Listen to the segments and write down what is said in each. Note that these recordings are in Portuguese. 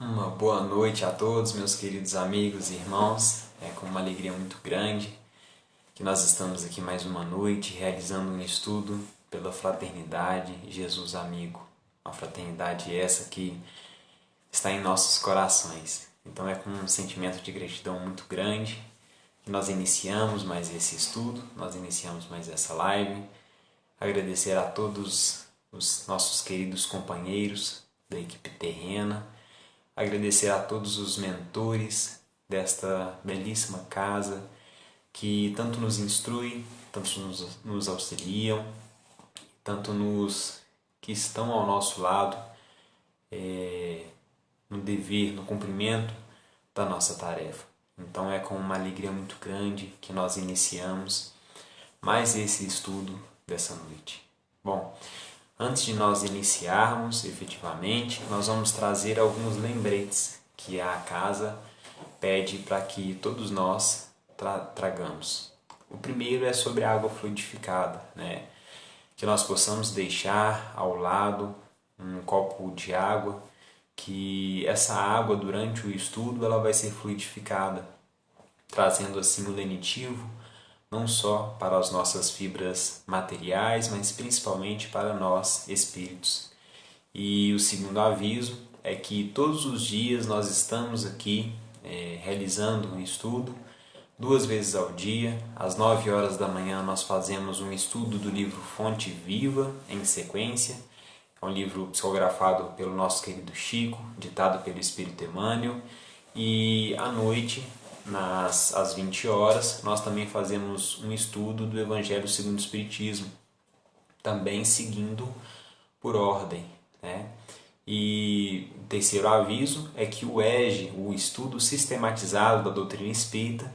Uma boa noite a todos, meus queridos amigos e irmãos. É com uma alegria muito grande que nós estamos aqui mais uma noite realizando um estudo pela Fraternidade Jesus Amigo. Uma fraternidade essa que está em nossos corações. Então é com um sentimento de gratidão muito grande que nós iniciamos mais esse estudo, nós iniciamos mais essa live. Agradecer a todos os nossos queridos companheiros da equipe terrena, agradecer a todos os mentores desta belíssima casa que tanto nos instrui, tanto nos auxiliam, tanto nos que estão ao nosso lado no dever, no cumprimento da nossa tarefa. Então é com uma alegria muito grande que nós iniciamos mais esse estudo dessa noite. Bom, antes de nós iniciarmos efetivamente, nós vamos trazer alguns lembretes que a casa pede para que todos nós tragamos. O primeiro é sobre a água fluidificada, né? Que nós possamos deixar ao lado um copo de água, que essa água durante o estudo ela vai ser fluidificada, trazendo assim o lenitivo não só para as nossas fibras materiais, mas principalmente para nós espíritos. E o segundo aviso é que todos os dias nós estamos aqui realizando um estudo, 2 vezes ao dia, às 9 horas da manhã nós fazemos um estudo do livro Fonte Viva em sequência. É um livro psicografado pelo nosso querido Chico, ditado pelo Espírito Emmanuel, e à noite às 20 horas, nós também fazemos um estudo do Evangelho segundo o Espiritismo, também seguindo por ordem, né? E o terceiro aviso é que o EGE, o Estudo Sistematizado da Doutrina Espírita,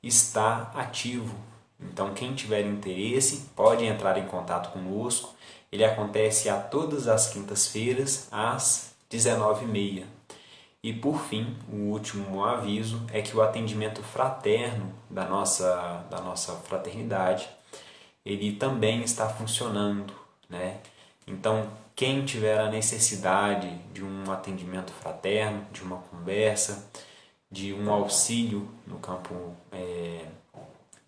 está ativo. Então, quem tiver interesse pode entrar em contato conosco. Ele acontece a todas as quintas-feiras, às 19h30. E por fim, o último aviso é que o atendimento fraterno da nossa fraternidade, ele também está funcionando, né? Então, quem tiver a necessidade de um atendimento fraterno, de uma conversa, de um auxílio no campo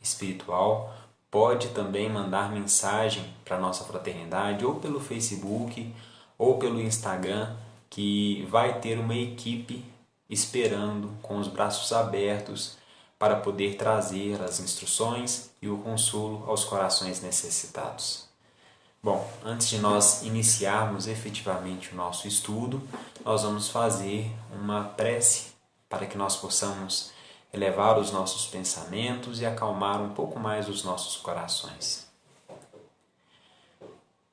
espiritual, pode também mandar mensagem para a nossa fraternidade, ou pelo Facebook, ou pelo Instagram, que vai ter uma equipe esperando com os braços abertos para poder trazer as instruções e o consolo aos corações necessitados. Bom, antes de nós iniciarmos efetivamente o nosso estudo, nós vamos fazer uma prece para que nós possamos elevar os nossos pensamentos e acalmar um pouco mais os nossos corações.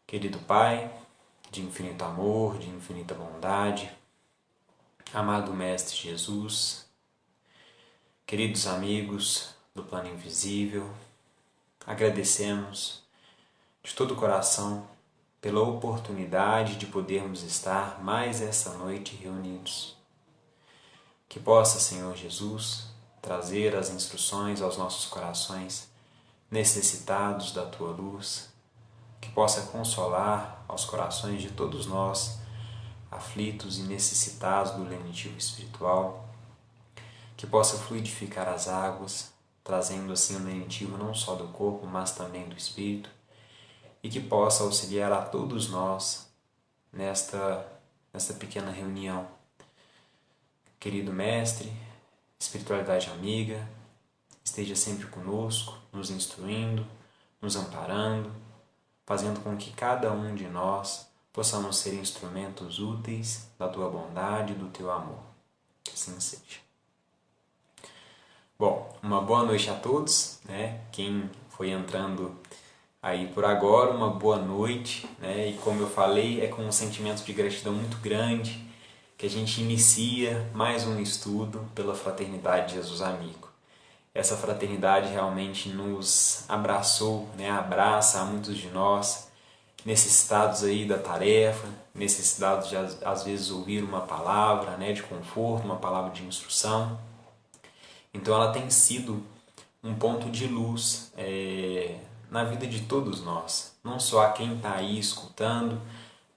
Querido Pai, de infinito amor, de infinita bondade, amado Mestre Jesus, queridos amigos do plano invisível, agradecemos de todo o coração pela oportunidade de podermos estar mais essa noite reunidos. Que possa, Senhor Jesus, trazer as instruções aos nossos corações necessitados da Tua luz, que possa consolar aos corações de todos nós, aflitos e necessitados do lenitivo espiritual, que possa fluidificar as águas, trazendo assim o lenitivo não só do corpo, mas também do espírito, e que possa auxiliar a todos nós nesta pequena reunião. Querido Mestre, espiritualidade amiga, esteja sempre conosco, nos instruindo, nos amparando, fazendo com que cada um de nós possamos ser instrumentos úteis da Tua bondade e do Teu amor. Que assim seja. Bom, uma boa noite a todos, né? Quem foi entrando aí por agora, uma boa noite, né? E como eu falei, é com um sentimento de gratidão muito grande que a gente inicia mais um estudo pela Fraternidade Jesus Amigo. Essa fraternidade realmente nos abraçou, né? Abraça a muitos de nós, necessitados aí da tarefa, necessitados de às vezes ouvir uma palavra, né? De conforto, uma palavra de instrução. Então ela tem sido um ponto de luz na vida de todos nós, não só a quem está aí escutando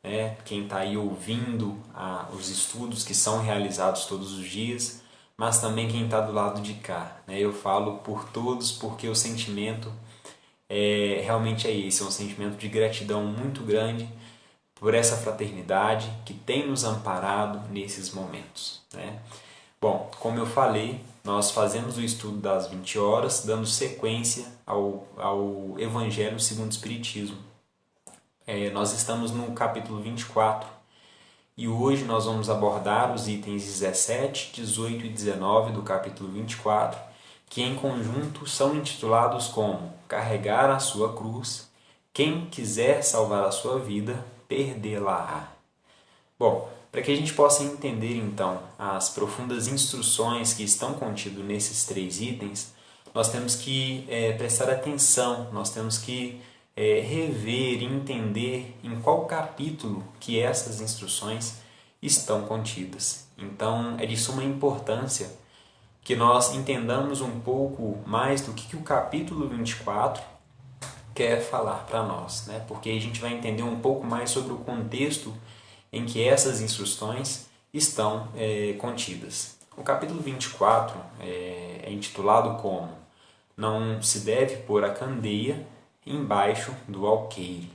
né? Quem está aí ouvindo os estudos que são realizados todos os dias, mas também quem está do lado de cá, né? Eu falo por todos porque o sentimento realmente é esse, é um sentimento de gratidão muito grande por essa fraternidade que tem nos amparado nesses momentos, né? Bom, como eu falei, nós fazemos o estudo das 20 horas, dando sequência ao Evangelho segundo o Espiritismo. Nós estamos no capítulo 24 e hoje nós vamos abordar os itens 17, 18 e 19 do capítulo 24, que em conjunto são intitulados como Carregar a sua cruz, quem quiser salvar a sua vida, perdê-la-á. Bom, para que a gente possa entender então as profundas instruções que estão contidas nesses 3 itens, nós temos que prestar atenção, nós temos que rever e entender em qual capítulo que essas instruções estão contidas. Então, é de suma importância que nós entendamos um pouco mais do que o capítulo 24 quer falar para nós, né? Porque a gente vai entender um pouco mais sobre o contexto em que essas instruções estão contidas. O capítulo 24 é intitulado como Não se deve pôr a candeia embaixo do alqueire.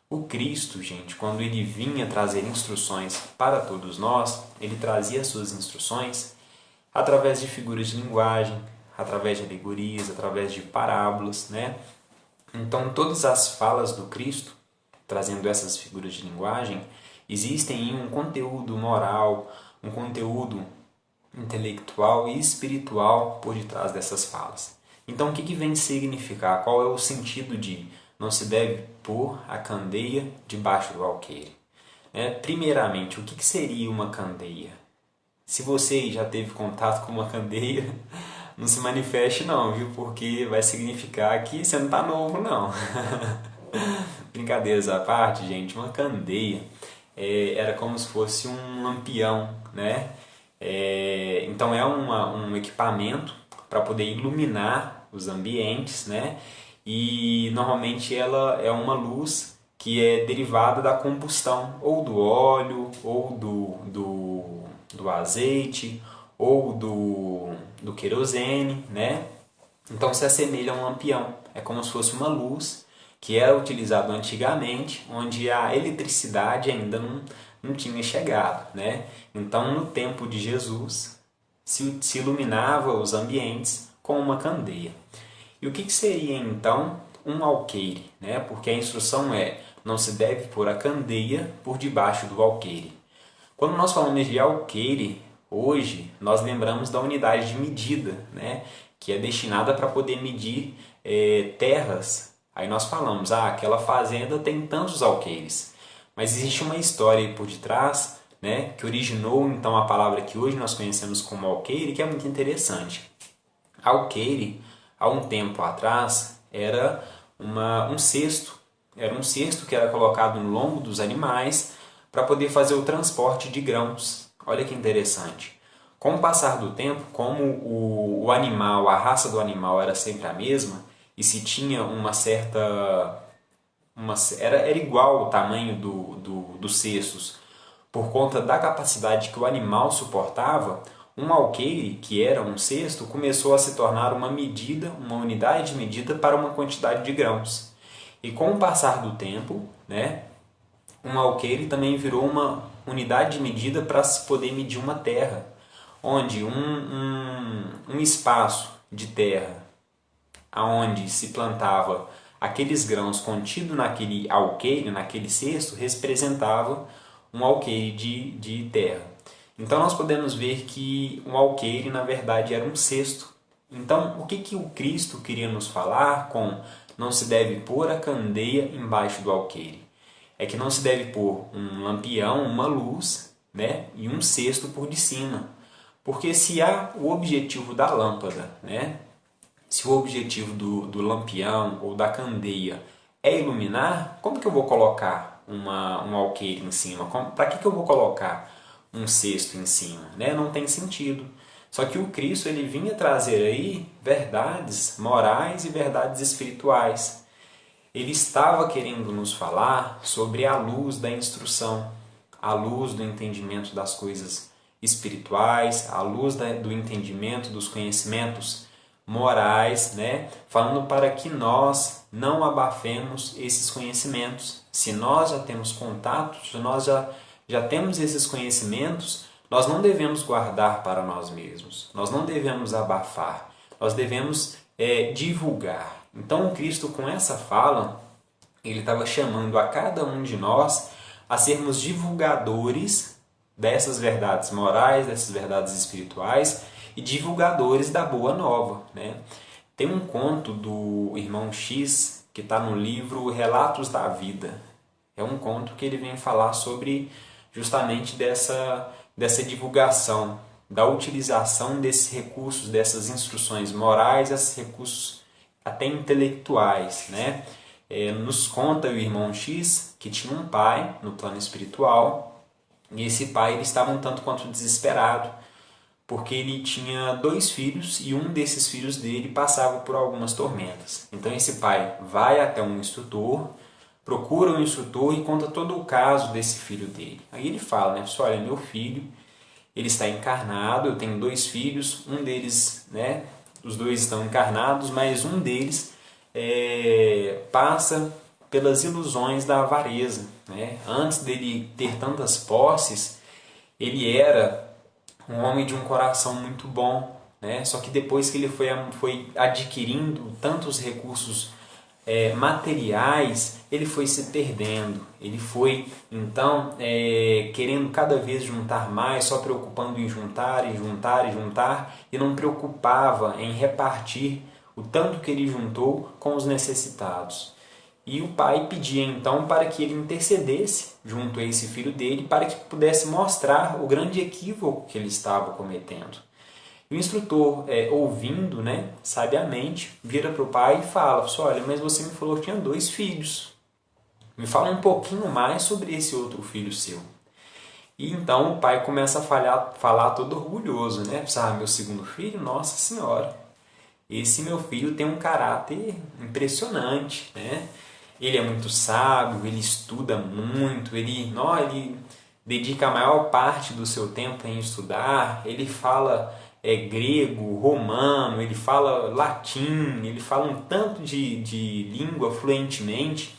O Cristo, gente, quando ele vinha trazer instruções para todos nós, ele trazia suas instruções através de figuras de linguagem, através de alegorias, através de parábolas, né? Então, todas as falas do Cristo, trazendo essas figuras de linguagem, existem em um conteúdo moral, um conteúdo intelectual e espiritual por detrás dessas falas. Então, o que vem significar? Qual é o sentido de não se deve pôr a candeia debaixo do alqueire? Primeiramente, o que seria uma candeia? Se você já teve contato com uma candeia, não se manifeste não, viu? Porque vai significar que você não está novo, não. Brincadeiras à parte, gente, uma candeia era como se fosse um lampião, né? Então é um equipamento para poder iluminar os ambientes, né? E normalmente ela é uma luz que é derivada da combustão, ou do óleo, ou do azeite, ou do querosene, né? Então se assemelha a um lampião, é como se fosse uma luz que era utilizado antigamente, onde a eletricidade ainda não tinha chegado, né? Então, no tempo de Jesus, se iluminava os ambientes com uma candeia. E o que seria, então, um alqueire? Né? Porque a instrução é, não se deve pôr a candeia por debaixo do alqueire. Quando nós falamos de alqueire, hoje, nós lembramos da unidade de medida, né? Que é destinada para poder medir terras. Aí nós falamos, aquela fazenda tem tantos alqueires. Mas existe uma história aí por detrás, né, que originou então a palavra que hoje nós conhecemos como alqueire, que é muito interessante. Alqueire, há um tempo atrás, era um cesto. Era um cesto que era colocado no lombo dos animais para poder fazer o transporte de grãos. Olha que interessante. Com o passar do tempo, como o animal, a raça do animal era sempre a mesma, e se tinha uma certa... era igual o tamanho dos cestos, por conta da capacidade que o animal suportava, um alqueire, que era um cesto, começou a se tornar uma medida, uma unidade de medida para uma quantidade de grãos. E com o passar do tempo, né, um alqueire também virou uma unidade de medida para se poder medir uma terra, onde um espaço de terra onde se plantava aqueles grãos contidos naquele alqueire, naquele cesto, representava um alqueire de terra. Então nós podemos ver que um alqueire na verdade era um cesto. Então o que o Cristo queria nos falar com não se deve pôr a candeia embaixo do alqueire? É que não se deve pôr um lampião, uma luz, né, e um cesto por de cima. Porque se há o objetivo da lâmpada, né, se o objetivo do lampião ou da candeia é iluminar, como que eu vou colocar um alqueire em cima? Para que eu vou colocar um cesto em cima? Né? Não tem sentido. Só que o Cristo ele vinha trazer aí verdades morais e verdades espirituais. ele estava querendo nos falar sobre a luz da instrução, a luz do entendimento das coisas espirituais, a luz do entendimento dos conhecimentos morais, né? Falando para que nós não abafemos esses conhecimentos. Se nós já temos contato, se nós já temos esses conhecimentos, nós não devemos guardar para nós mesmos, nós não devemos abafar, nós devemos divulgar. Então, Cristo, com essa fala, ele estava chamando a cada um de nós a sermos divulgadores dessas verdades morais, dessas verdades espirituais e divulgadores da Boa Nova, né? Tem um conto do irmão X que está no livro Relatos da Vida. É um conto que ele vem falar sobre justamente dessa divulgação, da utilização desses recursos, dessas instruções morais, esses recursos até intelectuais, né? Nos conta o irmão X que tinha um pai no plano espiritual e esse pai ele estava um tanto quanto desesperado porque ele tinha 2 filhos e um desses filhos dele passava por algumas tormentas. Então esse pai vai até um instrutor, procura um instrutor e conta todo o caso desse filho dele. Aí ele fala, né, olha, meu filho, ele está encarnado, eu tenho 2 filhos, um deles, né, os 2 estão encarnados, mas um deles passa pelas ilusões da avareza, né? Antes dele ter tantas posses, ele era um homem de um coração muito bom, né? Só que depois que ele foi adquirindo tantos recursos materiais, ele foi se perdendo, ele foi então querendo cada vez juntar mais, só preocupando em juntar e juntar e juntar, e não preocupava em repartir o tanto que ele juntou com os necessitados. E o pai pedia então para que ele intercedesse junto a esse filho dele para que pudesse mostrar o grande equívoco que ele estava cometendo. E o instrutor, ouvindo, né, sabiamente, vira para o pai e fala, olha, mas você me falou que tinha 2 filhos. Me fala um pouquinho mais sobre esse outro filho seu. E então o pai começa a falar todo orgulhoso, né? Meu segundo filho, nossa senhora, esse meu filho tem um caráter impressionante, né? Ele é muito sábio, ele estuda muito, ele dedica a maior parte do seu tempo em estudar, ele fala grego, romano, ele fala latim, ele fala um tanto de língua fluentemente,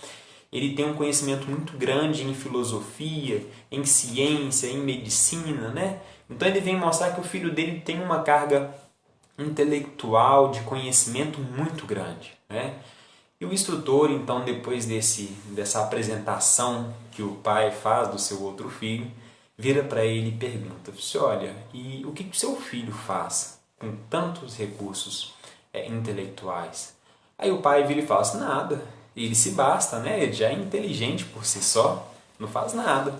ele tem um conhecimento muito grande em filosofia, em ciência, em medicina, né? Então ele vem mostrar que o filho dele tem uma carga intelectual, de conhecimento muito grande, né? E o instrutor, então, depois dessa apresentação que o pai faz do seu outro filho, vira para ele e pergunta, olha, e o que o seu filho faz com tantos recursos intelectuais? Aí o pai vira e fala assim, nada, ele se basta, né? Ele já é inteligente por si só, não faz nada.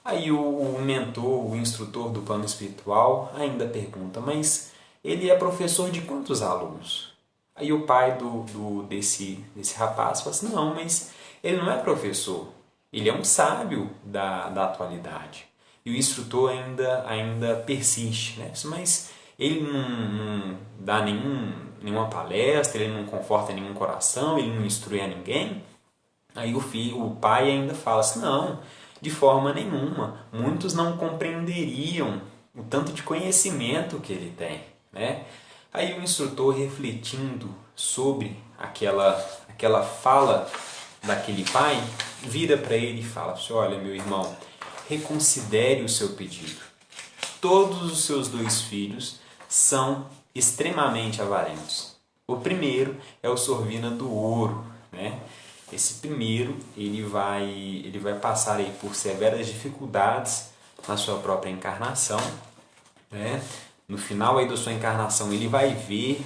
Aí o mentor, o instrutor do plano espiritual ainda pergunta, mas ele é professor de quantos alunos? Aí o pai desse rapaz fala assim, não, mas ele não é professor, ele é um sábio da atualidade. E o instrutor ainda persiste, né? Mas ele não dá nenhuma palestra, ele não conforta nenhum coração, ele não instrui a ninguém. Aí o pai ainda fala assim, não, de forma nenhuma, muitos não compreenderiam o tanto de conhecimento que ele tem, né? Aí o instrutor, refletindo sobre aquela fala daquele pai, vira para ele e fala, olha, meu irmão, reconsidere o seu pedido. Todos os seus 2 filhos são extremamente avarentos. O primeiro é o Sorvina do Ouro, né? Esse primeiro ele vai passar aí por severas dificuldades na sua própria encarnação, né? No final aí da sua encarnação ele vai ver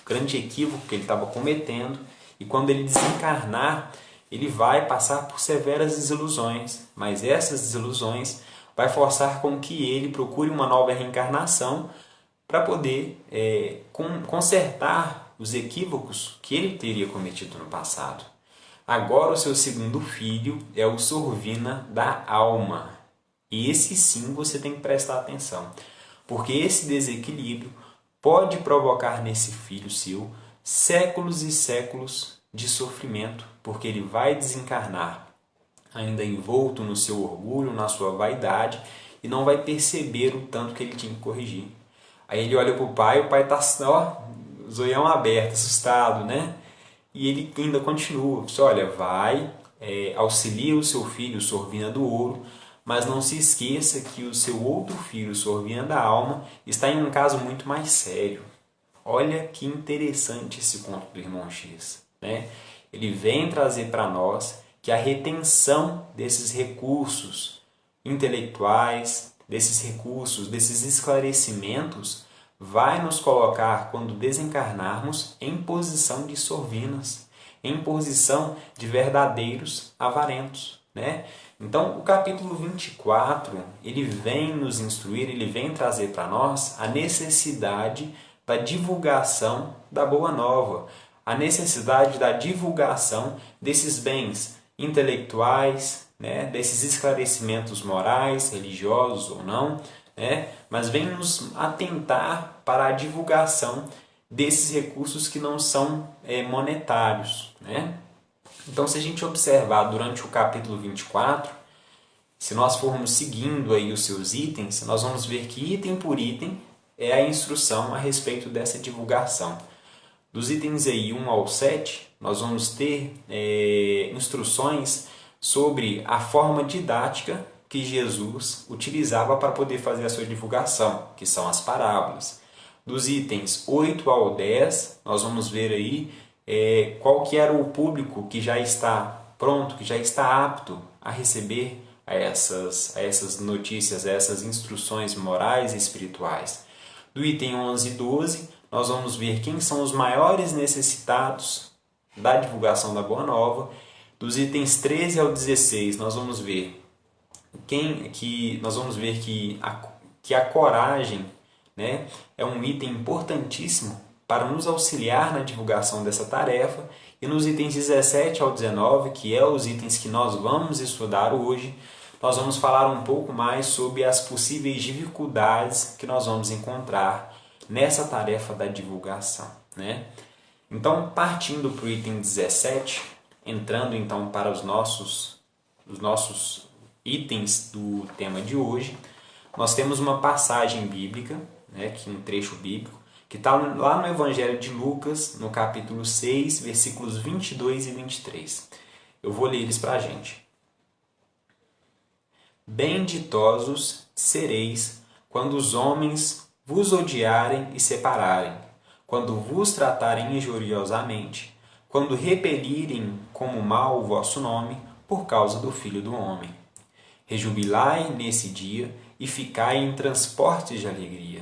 o grande equívoco que ele estava cometendo e quando ele desencarnar ele vai passar por severas desilusões, mas essas desilusões vai forçar com que ele procure uma nova reencarnação para poder consertar os equívocos que ele teria cometido no passado. Agora o seu segundo filho é o Sorvina da alma. E esse sim você tem que prestar atenção. Porque esse desequilíbrio pode provocar nesse filho seu séculos e séculos de sofrimento, porque ele vai desencarnar ainda envolto no seu orgulho, na sua vaidade, e não vai perceber o tanto que ele tinha que corrigir. Aí ele olha para o pai está, ó, zoião aberto, assustado, né? E ele ainda continua, diz, olha, vai, auxilia o seu filho, Sorvina do Ouro, mas não se esqueça que o seu outro filho, Sorvina da Alma, está em um caso muito mais sério. Olha que interessante esse conto do Irmão X, né? Ele vem trazer para nós que a retenção desses recursos intelectuais, desses recursos, desses esclarecimentos, vai nos colocar, quando desencarnarmos, em posição de sorvinas, em posição de verdadeiros avarentos, né? Então, o capítulo 24, ele vem nos instruir, ele vem trazer para nós a necessidade da divulgação da Boa Nova, a necessidade da divulgação desses bens intelectuais, né, desses esclarecimentos morais, religiosos ou não, né, mas vem nos atentar para a divulgação desses recursos que não são monetários, né? Então, se a gente observar durante o capítulo 24, se nós formos seguindo aí os seus itens, nós vamos ver que item por item é a instrução a respeito dessa divulgação. Dos itens aí 1 ao 7, nós vamos ter instruções sobre a forma didática que Jesus utilizava para poder fazer a sua divulgação, que são as parábolas. Dos itens 8 ao 10, nós vamos ver aí qual que era o público que já está pronto, que já está apto a receber essas notícias, a essas instruções morais e espirituais. Do item 11 e 12, nós vamos ver quem são os maiores necessitados da divulgação da Boa Nova. Dos itens 13 ao 16, nós vamos ver que a coragem, né, é um item importantíssimo para nos auxiliar na divulgação dessa tarefa. E nos itens 17 ao 19, que é os itens que nós vamos estudar hoje, nós vamos falar um pouco mais sobre as possíveis dificuldades que nós vamos encontrar nessa tarefa da divulgação, né? Então, partindo para o item 17, entrando então para os nossos itens do tema de hoje, nós temos uma passagem bíblica, né, que um trecho bíblico, que está lá no Evangelho de Lucas, no capítulo 6, versículos 22 e 23. Eu vou ler eles para a gente. Benditosos sereis quando os homens vos odiarem e separarem, quando vos tratarem injuriosamente, quando repelirem como mal o vosso nome por causa do Filho do Homem. Rejubilai nesse dia e ficai em transportes de alegria,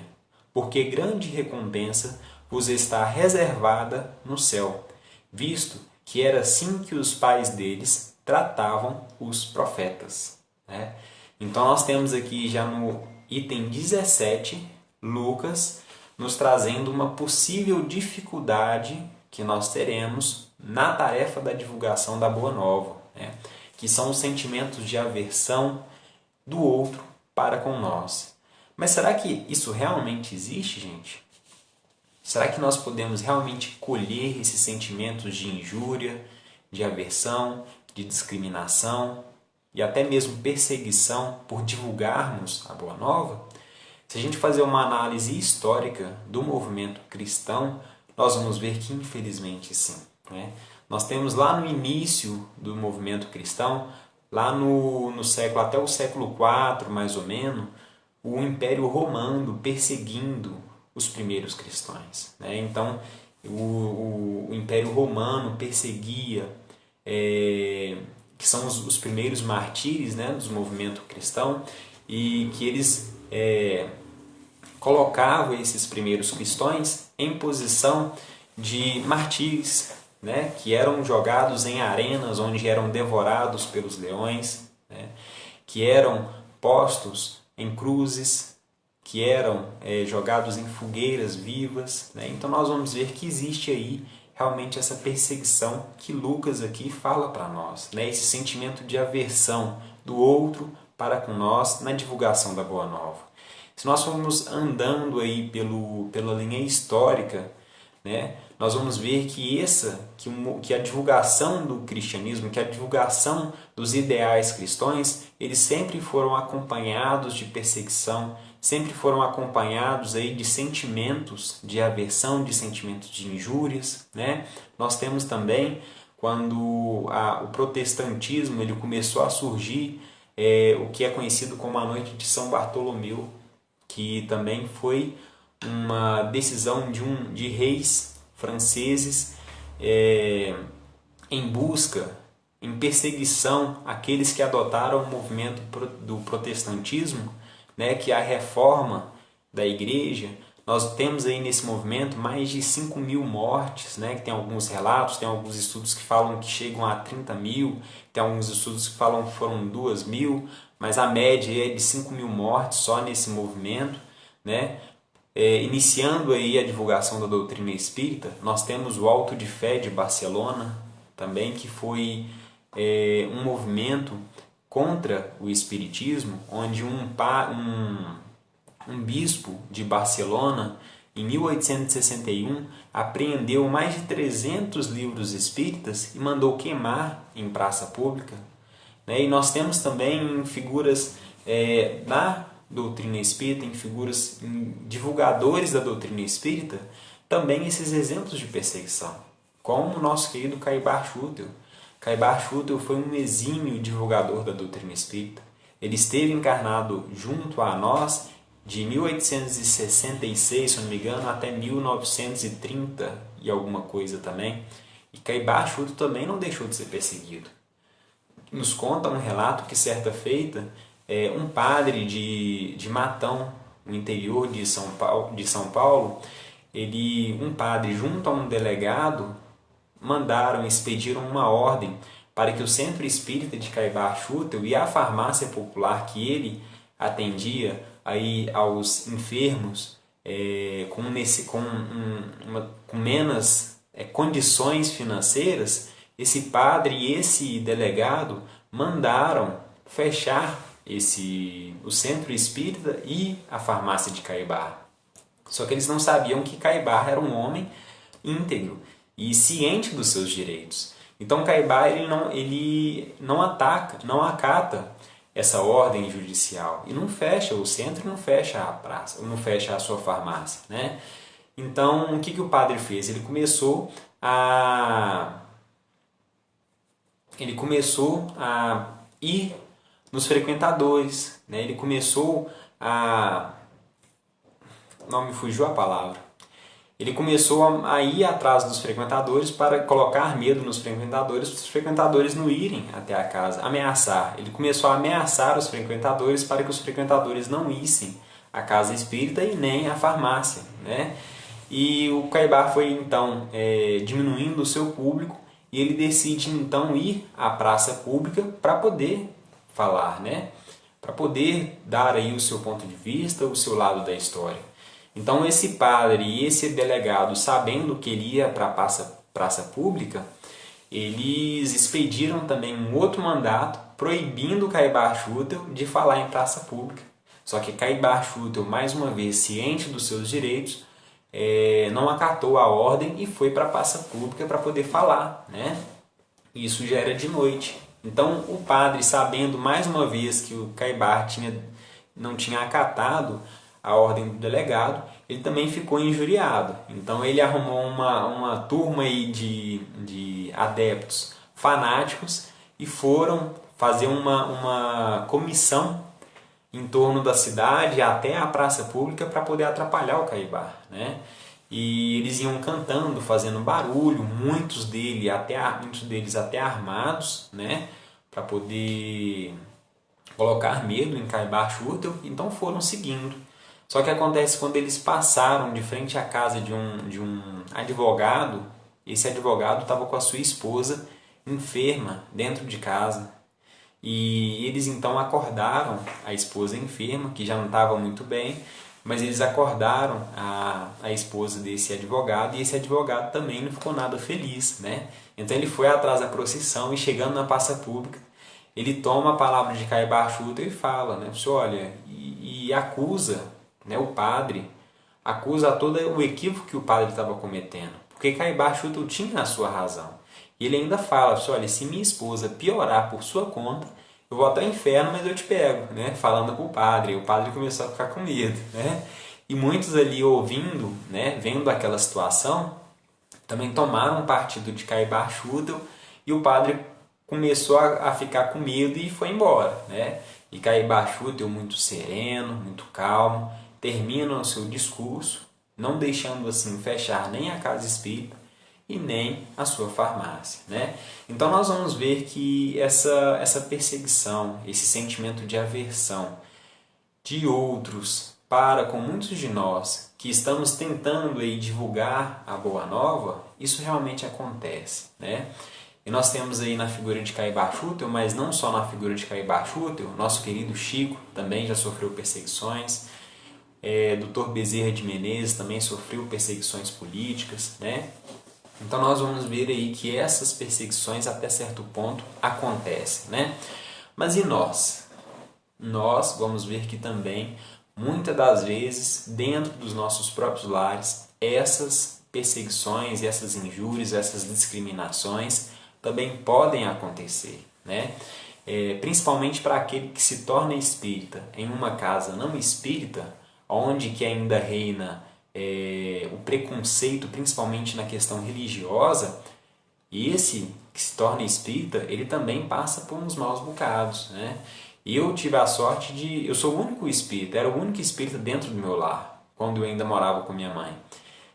porque grande recompensa vos está reservada no céu, visto que era assim que os pais deles tratavam os profetas, né? Então nós temos aqui já no item 17, Lucas nos trazendo uma possível dificuldade que nós teremos na tarefa da divulgação da Boa Nova, né? Que são os sentimentos de aversão do outro para com nós. Mas será que isso realmente existe, gente? Será que nós podemos realmente colher esses sentimentos de injúria, de aversão, de discriminação e até mesmo perseguição por divulgarmos a Boa Nova? Se a gente fazer uma análise histórica do movimento cristão, nós vamos ver que infelizmente sim, né? Nós temos lá no início do movimento cristão, lá no século, até o século IV mais ou menos, o Império Romano perseguindo os primeiros cristãos, né? Então o Império Romano perseguia, que são os primeiros martírios, né, do movimento cristão, e que eles colocavam esses primeiros cristãos em posição de martírios, né, que eram jogados em arenas onde eram devorados pelos leões, né, que eram postos em cruzes, que eram jogados em fogueiras vivas, né? Então nós vamos ver que existe aí realmente essa perseguição que Lucas aqui fala para nós, né? Esse sentimento de aversão do outro para com nós na divulgação da Boa Nova. Se nós formos andando aí pela linha histórica, né, nós vamos ver que a divulgação do cristianismo, que a divulgação dos ideais cristãos, eles sempre foram acompanhados de perseguição, sempre foram acompanhados aí de sentimentos de aversão, de sentimentos de injúrias, né? Nós temos também, quando o protestantismo ele começou a surgir, o que é conhecido como a Noite de São Bartolomeu, que também foi uma decisão de reis franceses em busca, em perseguição àqueles que adotaram o movimento do protestantismo, né, que é a reforma da igreja. Nós temos aí nesse movimento mais de 5.000 mortes, né, que tem alguns relatos, tem alguns estudos que falam que chegam a 30.000, tem alguns estudos que falam que foram 2.000, mas a média é de 5.000 mortes só nesse movimento, né? Iniciando aí a divulgação da doutrina espírita, nós temos o Auto de Fé de Barcelona, também, que foi um movimento contra o espiritismo, onde um bispo de Barcelona, em 1861, apreendeu mais de 300 livros espíritas e mandou queimar em praça pública. E nós temos também figuras da doutrina espírita, em divulgadores da doutrina espírita, também esses exemplos de perseguição, como o nosso querido Caibar Schutel. Caibar Schutel foi um exímio divulgador da doutrina espírita. Ele esteve encarnado junto a nós de 1866, se não me engano, até 1930 e alguma coisa também. E Caibar Schutel também não deixou de ser perseguido. Nos conta um relato que, certa feita, um padre de Matão, no interior de São Paulo, um padre junto a um delegado expediram uma ordem para que o Centro Espírita de Caibar Schutel e a farmácia popular que ele atendia aí aos enfermos com menos condições financeiras, esse padre e esse delegado mandaram fechar o Centro Espírita e a farmácia de Caibar. Só que eles não sabiam que Caibar era um homem íntegro e ciente dos seus direitos. Então Caibar ele não acata essa ordem judicial e não fecha o centro, não fecha a praça, não fecha a sua farmácia, né? Então o que o padre fez? Ele começou a ir nos frequentadores, né? Ele começou a... não me fugiu a palavra. Ele começou a ir atrás dos frequentadores para colocar medo nos frequentadores, para os frequentadores não irem até a casa, ameaçar. Ele começou a ameaçar os frequentadores para que os frequentadores não issem à casa espírita e nem à farmácia, né? E o Caibar foi então diminuindo o seu público e ele decide então ir à praça pública para poder falar, né? Para poder dar aí o seu ponto de vista, o seu lado da história. Então esse padre e esse delegado, sabendo que ele ia para a praça pública, eles expediram também um outro mandato proibindo Caibar Schutel de falar em praça pública. Só que Caibar Schutel, mais uma vez ciente dos seus direitos, não acatou a ordem e foi para a praça pública para poder falar, né? Isso já era de noite. Então o padre, sabendo mais uma vez que o Caibar não tinha acatado a ordem do delegado, ele também ficou injuriado. Então ele arrumou uma turma aí de adeptos fanáticos e foram fazer uma comissão em torno da cidade até a praça pública para poder atrapalhar o Caibar, né? E eles iam cantando, fazendo barulho, muitos deles até armados, né? Para poder colocar medo em Caibar Schutel. Então foram seguindo. Só que acontece quando eles passaram de frente à casa de um advogado, esse advogado estava com a sua esposa enferma dentro de casa. E eles então acordaram a esposa enferma, que já não estava muito bem, mas eles acordaram a esposa desse advogado, e esse advogado também não ficou nada feliz, né? Então ele foi atrás da procissão e, chegando na praça pública, ele toma a palavra de Caibar Schutel e fala, né? Olha, e acusa, né, o padre, acusa todo o equívoco que o padre estava cometendo, porque Caibachuto tinha a sua razão. E ele ainda fala, olha, se minha esposa piorar por sua conta, eu vou até o inferno, mas eu te pego, né? Falando para o padre. E o padre começou a ficar com medo, né? E muitos ali ouvindo, né, vendo aquela situação, também tomaram partido de Caibachuto e o padre começou a ficar com medo e foi embora, né? E Caibachuto, muito sereno, muito calmo, termina o seu discurso, não deixando assim fechar nem a casa espírita e nem a sua farmácia, né? Então nós vamos ver que essa perseguição, esse sentimento de aversão de outros para com muitos de nós que estamos tentando aí divulgar a boa nova, isso realmente acontece, né? E nós temos aí na figura de Caibachuto, mas não só na figura de Caibachuto, nosso querido Chico também já sofreu perseguições, Dr. Bezerra de Menezes também sofreu perseguições políticas, né? Então nós vamos ver aí que essas perseguições até certo ponto acontecem, né? Mas e nós? Nós vamos ver que também, muitas das vezes, dentro dos nossos próprios lares, essas perseguições, essas injúrias, essas discriminações também podem acontecer, né? Principalmente para aquele que se torna espírita em uma casa não espírita, onde que ainda reina o preconceito, principalmente na questão religiosa, e esse que se torna espírita, ele também passa por uns maus bocados, né? E eu tive a sorte de... Eu sou o único espírita, era o único espírita dentro do meu lar, quando eu ainda morava com minha mãe.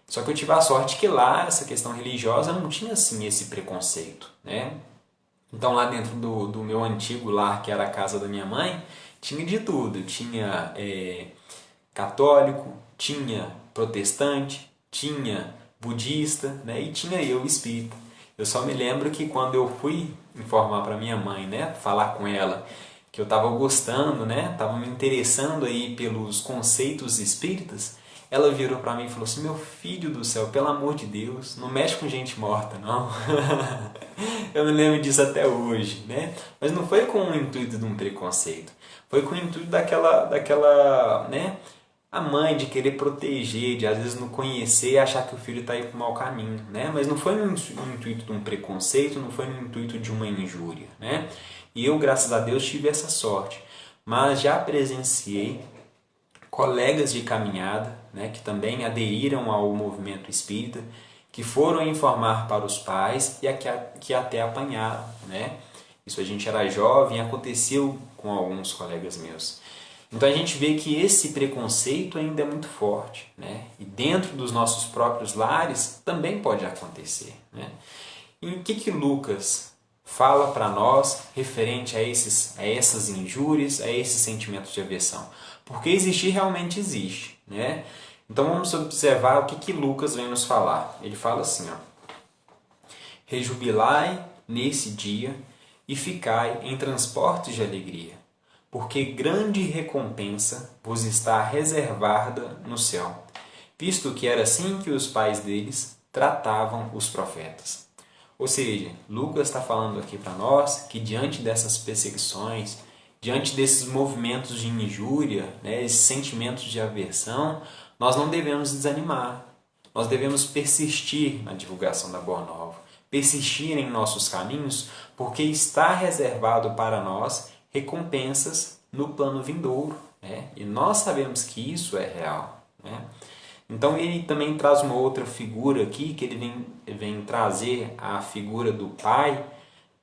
Só que eu tive a sorte que lá, essa questão religiosa, não tinha assim esse preconceito, né? Então lá dentro do meu antigo lar, que era a casa da minha mãe, tinha de tudo. Tinha católico, tinha protestante, tinha budista, né? E tinha eu espírita. Eu só me lembro que quando eu fui informar para minha mãe, né, falar com ela que eu estava gostando, né, estava me interessando aí pelos conceitos espíritas, ela virou para mim e falou assim: meu filho do céu, pelo amor de Deus, não mexe com gente morta, não. Eu me lembro disso até hoje, né? Mas não foi com o intuito de um preconceito, foi com o intuito daquela, né, a mãe de querer proteger, de às vezes não conhecer e achar que o filho está aí para o mau caminho, né? Mas não foi no intuito de um preconceito, não foi no intuito de uma injúria, né? E eu, graças a Deus, tive essa sorte. Mas já presenciei colegas de caminhada, né, que também aderiram ao movimento espírita, que foram informar para os pais e que até apanharam, né? Isso a gente era jovem, aconteceu com alguns colegas meus. Então a gente vê que esse preconceito ainda é muito forte, né? E dentro dos nossos próprios lares também pode acontecer, né? E o que Lucas fala para nós referente a essas injúrias, a esses sentimentos de aversão? Porque existir realmente existe, né? Então vamos observar o que Lucas vem nos falar. Ele fala assim, ó: rejubilai nesse dia e ficai em transportes de alegria, porque grande recompensa vos está reservada no céu, visto que era assim que os pais deles tratavam os profetas. Ou seja, Lucas está falando aqui para nós que diante dessas perseguições, diante desses movimentos de injúria, né, esses sentimentos de aversão, nós não devemos desanimar. Nós devemos persistir na divulgação da Boa Nova, persistir em nossos caminhos, porque está reservado para nós recompensas no plano vindouro, né? E nós sabemos que isso é real, né? Então ele também traz uma outra figura aqui, que ele vem trazer a figura do pai,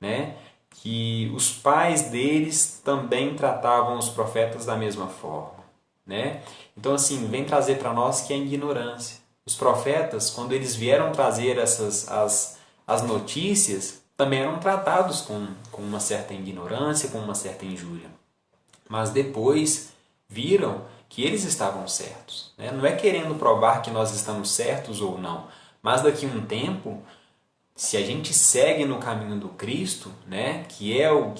né? Que os pais deles também tratavam os profetas da mesma forma, né? Então assim, vem trazer para nós que é a ignorância. Os profetas, quando eles vieram trazer as notícias, também eram tratados com uma certa ignorância, com uma certa injúria. Mas depois viram que eles estavam certos, né? Não é querendo provar que nós estamos certos ou não, mas daqui a um tempo, se a gente segue no caminho do Cristo, né, que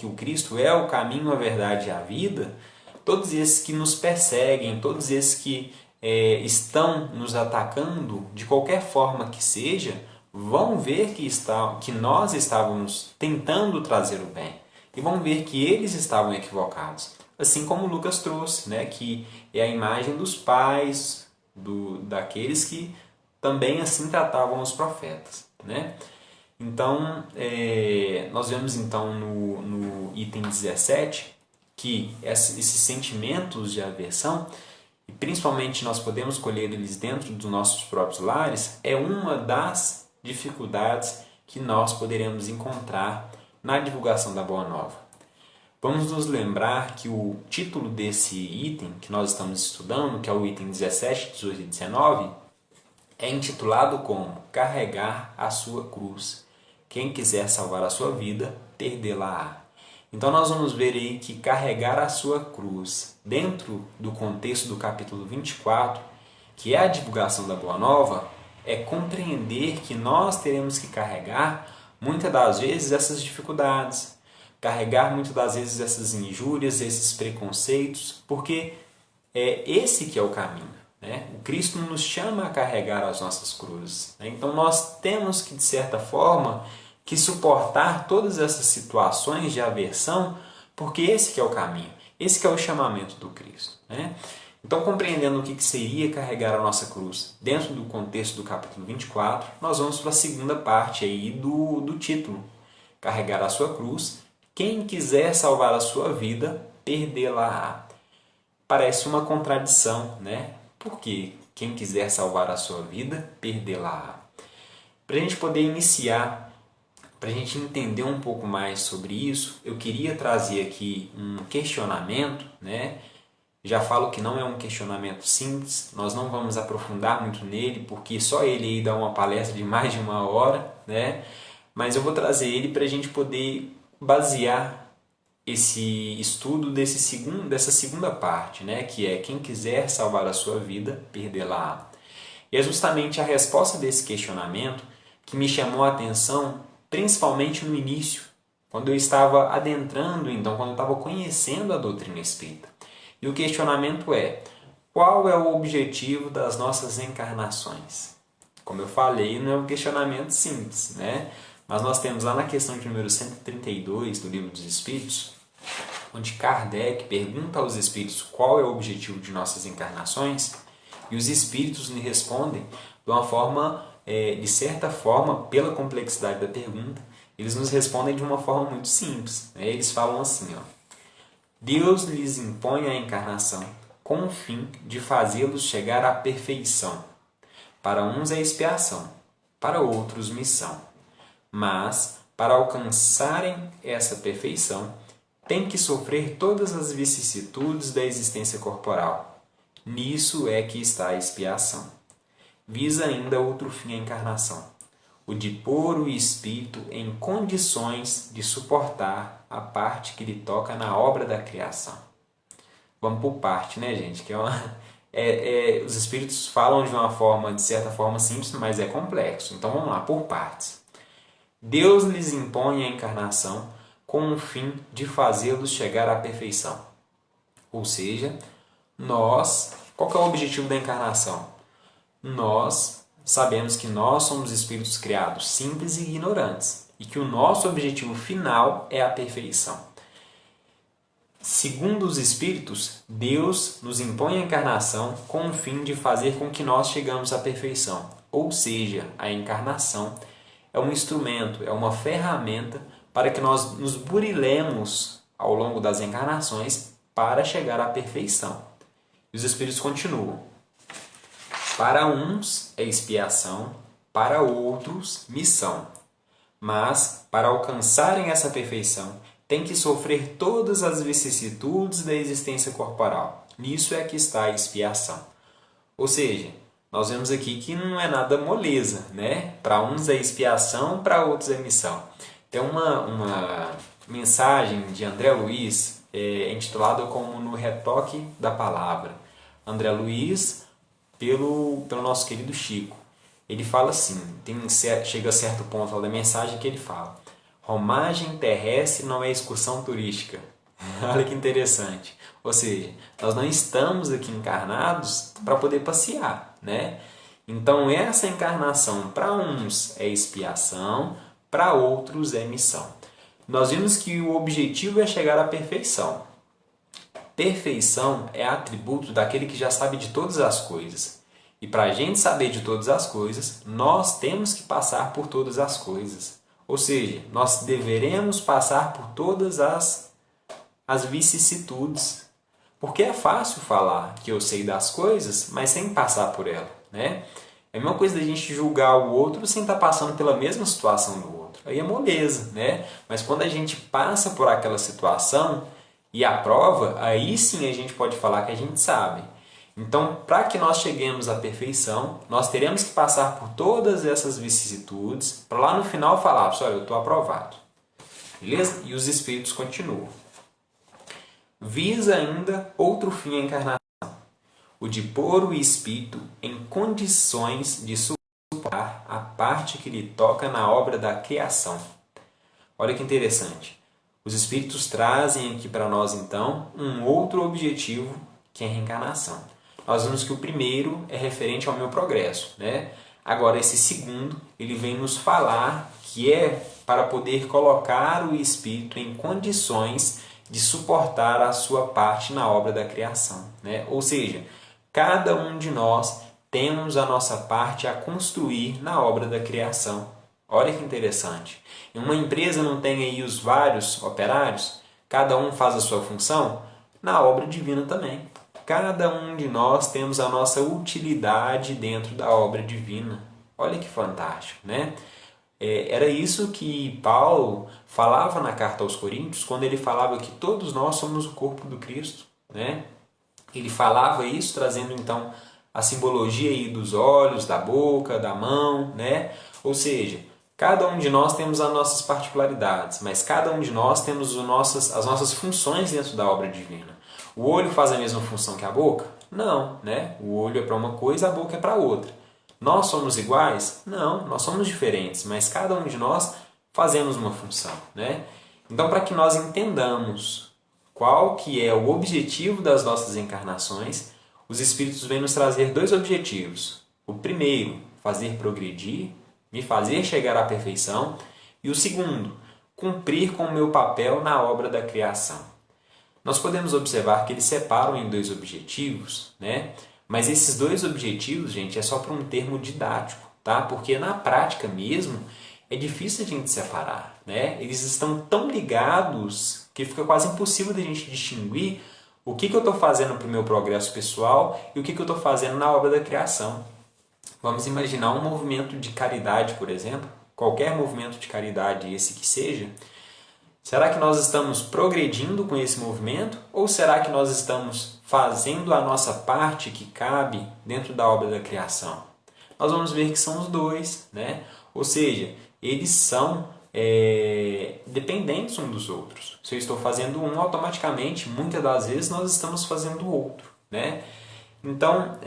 o Cristo é o caminho, a verdade e a vida, todos esses que nos perseguem, todos esses que estão nos atacando, de qualquer forma que seja, vão ver que nós estávamos tentando trazer o bem e vão ver que eles estavam equivocados. Assim como Lucas trouxe, né, que é a imagem dos pais, daqueles que também assim tratavam os profetas, né? Então, nós vemos então no item 17 que esses sentimentos de aversão, e principalmente nós podemos colher eles dentro dos nossos próprios lares, é uma das dificuldades que nós poderemos encontrar na divulgação da Boa Nova. Vamos nos lembrar que o título desse item que nós estamos estudando, que é o item 17, 18 e 19, é intitulado como Carregar a sua cruz. Quem quiser salvar a sua vida, perdê-la-á. Então nós vamos ver aí que carregar a sua cruz, dentro do contexto do capítulo 24, que é a divulgação da Boa Nova, é compreender que nós teremos que carregar, muitas das vezes, essas dificuldades, carregar muitas das vezes essas injúrias, esses preconceitos, porque é esse que é o caminho, né? O Cristo nos chama a carregar as nossas cruzes, né? Então nós temos que, de certa forma, que suportar todas essas situações de aversão, porque esse que é o caminho, esse que é o chamamento do Cristo, né? Então, compreendendo o que seria carregar a nossa cruz dentro do contexto do capítulo 24, nós vamos para a segunda parte aí do título. Carregar a sua cruz. Quem quiser salvar a sua vida, perdê-la-á. Parece uma contradição, né? Porque quem quiser salvar a sua vida, perdê-la-á. Para a gente poder iniciar, para a gente entender um pouco mais sobre isso, eu queria trazer aqui um questionamento, né? Já falo que não é um questionamento simples, nós não vamos aprofundar muito nele, porque só ele aí dá uma palestra de mais de 1 hora, né? Mas eu vou trazer ele para a gente poder basear esse estudo dessa segunda parte, né? Que é quem quiser salvar a sua vida, perdê-la-á. E é justamente a resposta desse questionamento que me chamou a atenção, principalmente no início, quando eu estava adentrando, então, quando eu estava conhecendo a doutrina espírita. E o questionamento é: qual é o objetivo das nossas encarnações? Como eu falei, não é um questionamento simples, né? Mas nós temos lá na questão de número 132 do Livro dos Espíritos, onde Kardec pergunta aos espíritos qual é o objetivo de nossas encarnações, e os espíritos lhe respondem de uma forma, de certa forma, pela complexidade da pergunta, eles nos respondem de uma forma muito simples, né? Eles falam assim, ó: Deus lhes impõe a encarnação com o fim de fazê-los chegar à perfeição. Para uns é expiação, para outros missão. Mas, para alcançarem essa perfeição, têm que sofrer todas as vicissitudes da existência corporal. Nisso é que está a expiação. Visa ainda outro fim a encarnação, o de pôr o espírito em condições de suportar a parte que lhe toca na obra da criação. Vamos por parte, né, gente? Que os espíritos falam de uma forma, de certa forma, simples, mas é complexo. Então vamos lá, por partes. Deus lhes impõe a encarnação com o fim de fazê-los chegar à perfeição. Ou seja, qual que é o objetivo da encarnação? Nós sabemos que nós somos espíritos criados simples e ignorantes e que o nosso objetivo final é a perfeição. Segundo os espíritos, Deus nos impõe a encarnação com o fim de fazer com que nós chegamos à perfeição. Ou seja, a encarnação é um instrumento, é uma ferramenta para que nós nos burilemos ao longo das encarnações para chegar à perfeição. E os espíritos continuam. Para uns é expiação, para outros missão. Mas, para alcançarem essa perfeição, tem que sofrer todas as vicissitudes da existência corporal. Nisso é que está a expiação. Ou seja, nós vemos aqui que não é nada moleza, né? Para uns é expiação, para outros é missão. Tem uma mensagem de André Luiz, intitulada como No Retoque da Palavra. André Luiz, pelo nosso querido Chico. Ele fala assim, chega a certo ponto da mensagem que ele fala: romagem terrestre não é excursão turística. Olha que interessante. Ou seja, nós não estamos aqui encarnados para poder passear, né? Então essa encarnação para uns é expiação, para outros é missão. Nós vimos que o objetivo é chegar à perfeição. Perfeição é atributo daquele que já sabe de todas as coisas. E para a gente saber de todas as coisas, nós temos que passar por todas as coisas. Ou seja, nós deveremos passar por todas as vicissitudes. Porque é fácil falar que eu sei das coisas, mas sem passar por ela, né? É a mesma coisa da gente julgar o outro sem estar passando pela mesma situação do outro. Aí é moleza, né? Mas quando a gente passa por aquela situação e aprova, aí sim a gente pode falar que a gente sabe. Então, para que nós cheguemos à perfeição, nós teremos que passar por todas essas vicissitudes para lá no final falar, pessoal, eu estou aprovado. Beleza? E os espíritos continuam. Visa ainda outro fim a encarnação, o de pôr o espírito em condições de suportar a parte que lhe toca na obra da criação. Olha que interessante. Os espíritos trazem aqui para nós, então, um outro objetivo que é a reencarnação. Nós vimos que o primeiro é referente ao meu progresso, né? Agora, esse segundo, ele vem nos falar que é para poder colocar o espírito em condições de suportar a sua parte na obra da criação, né? Ou seja, cada um de nós temos a nossa parte a construir na obra da criação. Olha que interessante. Em uma empresa não tem aí os vários operários, cada um faz a sua função? Na obra divina também. Cada um de nós temos a nossa utilidade dentro da obra divina. Olha que fantástico, né? Era isso que Paulo falava na carta aos Coríntios, quando ele falava que todos nós somos o corpo do Cristo, né? Ele falava isso trazendo então a simbologia aí dos olhos, da boca, da mão, né? Ou seja, cada um de nós temos as nossas particularidades, mas cada um de nós temos as nossas funções dentro da obra divina. O olho faz a mesma função que a boca? Não, né? O olho é para uma coisa, a boca é para outra. Nós somos iguais? Não, nós somos diferentes, mas cada um de nós fazemos uma função, né? Então, para que nós entendamos qual que é o objetivo das nossas encarnações, os Espíritos vêm nos trazer dois objetivos. O primeiro, fazer progredir, me fazer chegar à perfeição. E o segundo, cumprir com o meu papel na obra da criação. Nós podemos observar que eles separam em dois objetivos, né? Mas esses dois objetivos, gente, é só para um termo didático, tá? Porque na prática mesmo é difícil a gente separar, né? Eles estão tão ligados que fica quase impossível de a gente distinguir o que eu estou fazendo para o meu progresso pessoal e o que eu estou fazendo na obra da criação. Vamos imaginar um movimento de caridade, por exemplo, qualquer movimento de caridade esse que seja. Será que nós estamos progredindo com esse movimento ou será que nós estamos fazendo a nossa parte que cabe dentro da obra da criação? Nós vamos ver que são os dois, né? Ou seja, eles são dependentes um dos outros. Se eu estou fazendo um, automaticamente, muitas das vezes, nós estamos fazendo o outro, né? Então,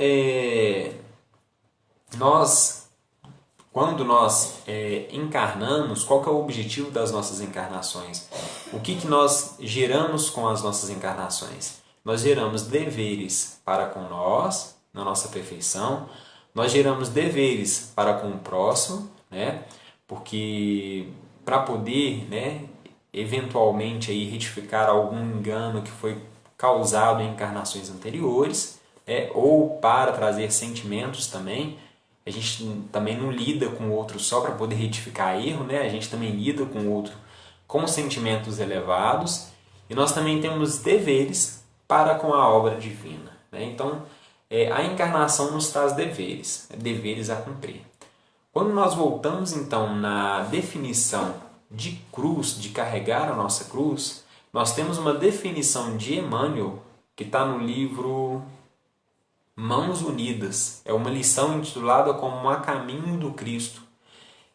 quando nós encarnamos, qual que é o objetivo das nossas encarnações? O que nós geramos com as nossas encarnações? Nós geramos deveres para com nós, na nossa perfeição. Nós geramos deveres para com o próximo, né? Porque para poder, né, eventualmente aí, retificar algum engano que foi causado em encarnações anteriores, ou para trazer sentimentos também. A gente também não lida com o outro só para poder retificar erro, né? A gente também lida com o outro com sentimentos elevados e nós também temos deveres para com a obra divina, né? Então, a encarnação nos traz deveres a cumprir. Quando nós voltamos, então, na definição de cruz, de carregar a nossa cruz, nós temos uma definição de Emmanuel que está no livro Mãos Unidas. É uma lição intitulada como A Caminho do Cristo.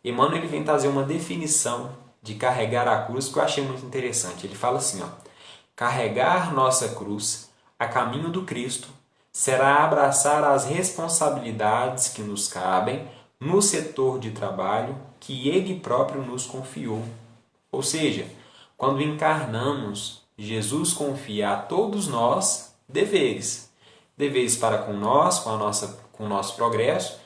Emmanuel ele vem trazer uma definição de carregar a cruz que eu achei muito interessante. Ele fala assim, ó: carregar nossa cruz a caminho do Cristo será abraçar as responsabilidades que nos cabem no setor de trabalho que Ele próprio nos confiou. Ou seja, quando encarnamos, Jesus confia a todos nós deveres. Deveres para com nós, com o nosso progresso,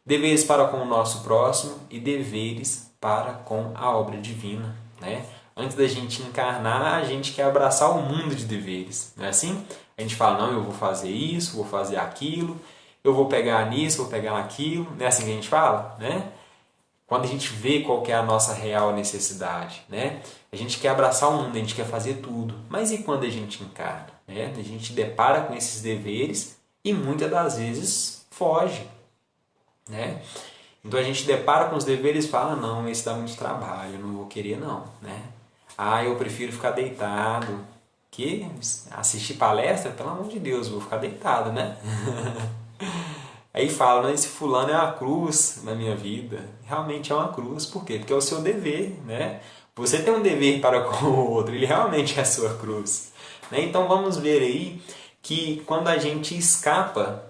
deveres para com o nosso próximo e deveres para com a obra divina, né? Antes da gente encarnar, a gente quer abraçar o mundo de deveres, não é assim? A gente fala, não, eu vou fazer isso, vou fazer aquilo, eu vou pegar nisso, vou pegar naquilo, não é assim que a gente fala, né? Quando a gente vê qual que é a nossa real necessidade, né? A gente quer abraçar o mundo, a gente quer fazer tudo. Mas e quando a gente encarna, né? A gente depara com esses deveres e muitas das vezes foge, né? Então a gente depara com os deveres e fala, não, esse dá muito trabalho, eu não vou querer não, né? Ah, eu prefiro ficar deitado. Que assistir palestra, pelo amor de Deus, eu vou ficar deitado, né? Aí fala, esse fulano é uma cruz na minha vida. Realmente é uma cruz, por quê? Porque é o seu dever, né? Você tem um dever para com o outro, ele realmente é a sua cruz. Né? Então vamos ver aí que quando a gente escapa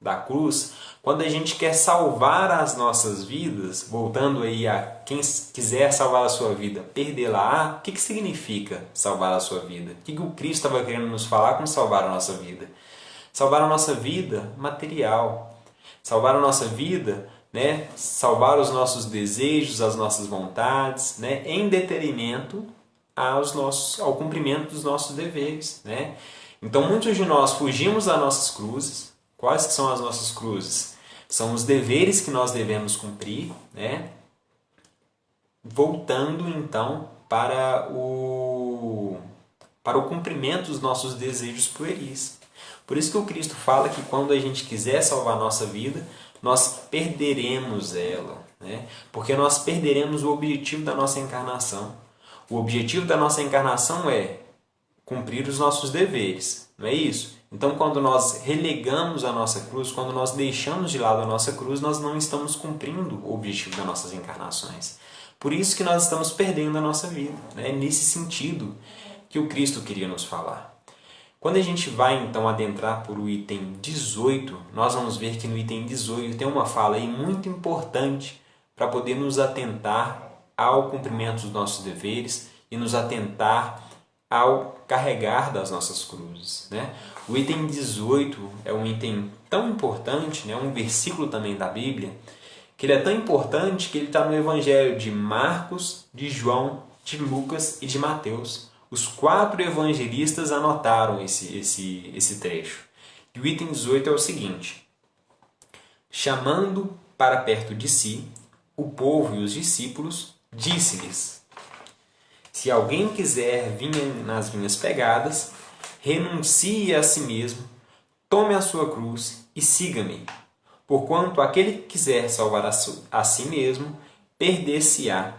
da cruz, quando a gente quer salvar as nossas vidas, voltando aí a quem quiser salvar a sua vida, perdê-la, o que significa salvar a sua vida? O que o Cristo estava querendo nos falar com salvar a nossa vida? Salvar a nossa vida material. Salvar a nossa vida, né? Salvar os nossos desejos, as nossas vontades, né? Em detrimento ao cumprimento dos nossos deveres. Né? Então muitos de nós fugimos das nossas cruzes. Quais que são as nossas cruzes? São os deveres que nós devemos cumprir, né? Voltando então para o cumprimento dos nossos desejos pueris. Por isso que o Cristo fala que quando a gente quiser salvar a nossa vida, nós perderemos ela, né? Porque nós perderemos o objetivo da nossa encarnação. O objetivo da nossa encarnação é cumprir os nossos deveres, não é isso? Então, quando nós relegamos a nossa cruz, quando nós deixamos de lado a nossa cruz, nós não estamos cumprindo o objetivo das nossas encarnações. Por isso que nós estamos perdendo a nossa vida. É nesse sentido que o Cristo queria nos falar. Quando a gente vai então adentrar por o item 18, nós vamos ver que no item 18 tem uma fala aí muito importante para poder nos atentar ao cumprimento dos nossos deveres e nos atentar ao carregar das nossas cruzes. Né? O item 18 é um item tão importante, né? Um versículo também da Bíblia, que ele é tão importante que ele está no Evangelho de Marcos, de João, de Lucas e de Mateus. Os 4 evangelistas anotaram esse trecho. E o item 18 é o seguinte: chamando para perto de si o povo e os discípulos, disse-lhes: se alguém quiser vir nas minhas pegadas, renuncie a si mesmo, tome a sua cruz e siga-me. Porquanto aquele que quiser salvar a si mesmo, perder-se-á.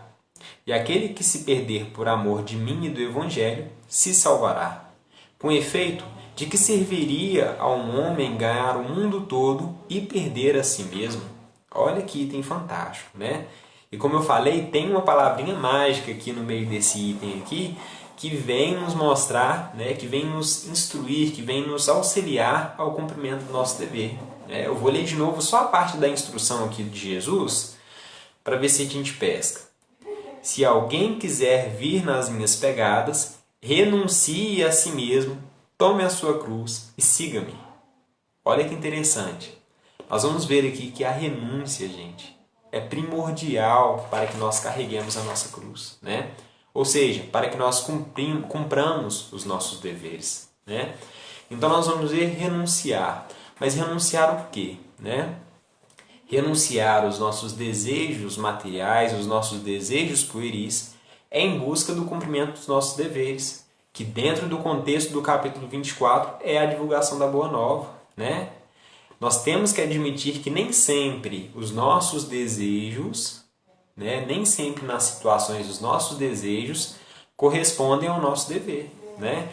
E aquele que se perder por amor de mim e do Evangelho, se salvará. Com efeito, de que serviria a um homem ganhar o mundo todo e perder a si mesmo? Olha que item fantástico, né? E como eu falei, tem uma palavrinha mágica aqui no meio desse item aqui, que vem nos mostrar, né, que vem nos instruir, que vem nos auxiliar ao cumprimento do nosso dever. Eu vou ler de novo só a parte da instrução aqui de Jesus, para ver se a gente pesca. Se alguém quiser vir nas minhas pegadas, renuncie a si mesmo, tome a sua cruz e siga-me. Olha que interessante. Nós vamos ver aqui que a renúncia, gente, é primordial para que nós carreguemos a nossa cruz, né? Ou seja, para que nós cumpramos os nossos deveres, né? Então nós vamos ver renunciar. Mas renunciar o quê, né? Renunciar os nossos desejos materiais, os nossos desejos pueris, é em busca do cumprimento dos nossos deveres, que dentro do contexto do capítulo 24 é a divulgação da Boa Nova, né? Nós temos que admitir que nem sempre os nossos desejos, né, nem sempre nas situações os nossos desejos correspondem ao nosso dever, né?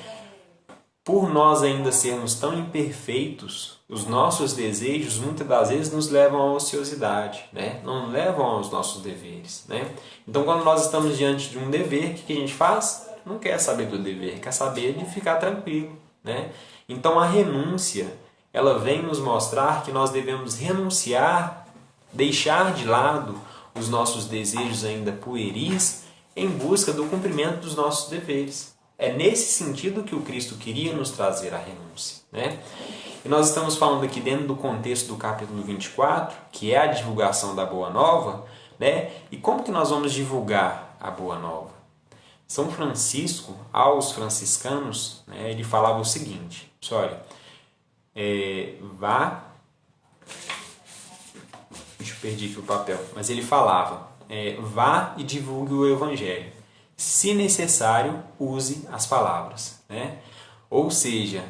Por nós ainda sermos tão imperfeitos, os nossos desejos muitas das vezes nos levam à ociosidade, né? Não levam aos nossos deveres, né? Então, quando nós estamos diante de um dever, o que a gente faz? Não quer saber do dever, quer saber de ficar tranquilo, né? Então, a renúncia, ela vem nos mostrar que nós devemos renunciar, deixar de lado os nossos desejos ainda pueris em busca do cumprimento dos nossos deveres. É nesse sentido que o Cristo queria nos trazer a renúncia, né? E nós estamos falando aqui dentro do contexto do capítulo 24, que é a divulgação da Boa Nova, né? E como que nós vamos divulgar a Boa Nova? São Francisco, aos franciscanos, né, ele falava o seguinte: olha, vá perdi aqui o papel, mas ele falava, vá e divulgue o Evangelho. Se necessário, use as palavras, né? Ou seja,